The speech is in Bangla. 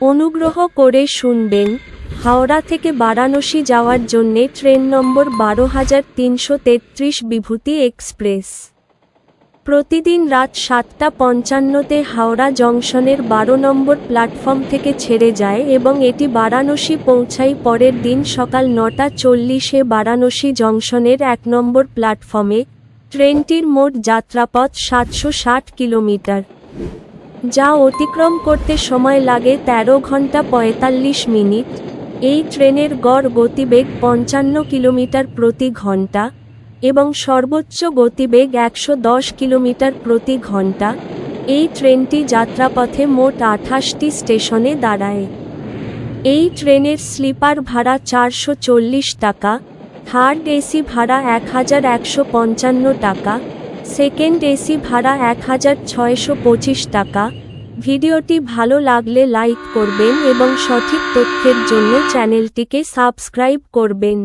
অনুগ্রহ করে শুনবেন, হাওড়া থেকে বারাণসী যাওয়ার জন্যে ট্রেন নম্বর ১২৩৩৩ বিভূতি এক্সপ্রেস। প্রতিদিন রাত ৭:৫৫-তে হাওড়া জংশনের ১২ নম্বর প্ল্যাটফর্ম থেকে ছেড়ে যায় এবং এটি বারাণসী পৌঁছায় পরের দিন সকাল ৯:৪০-এ বারাণসী জংশনের ১ নম্বর প্ল্যাটফর্মে। ট্রেনটির মোট যাত্রাপথ ৭৬০ কিলোমিটার, যা অতিক্রম করতে সময় লাগে ১৩ ঘন্টা ৪৫ মিনিট। এই ট্রেনের গড় গতিবেগ ৫৫ কিলোমিটার প্রতি ঘন্টা এবং সর্বোচ্চ গতিবেগ ১১০ কিলোমিটার প্রতি ঘন্টা। এই ট্রেনটি যাত্রাপথে মোট ২৮টি স্টেশনে দাঁড়ায়। এই ট্রেনের স্লিপার ভাড়া ৪৪০ টাকা, থার্ড এসি ভাড়া ১১৫৫ টাকা, সেকেন্ড এসি ভাড়া ১৬২৫ টাকা। ভিডিওটি ভালো লাগলে লাইক করবেন এবং সঠিক তথ্যের জন্য চ্যানেলটিকে সাবস্ক্রাইব করবেন।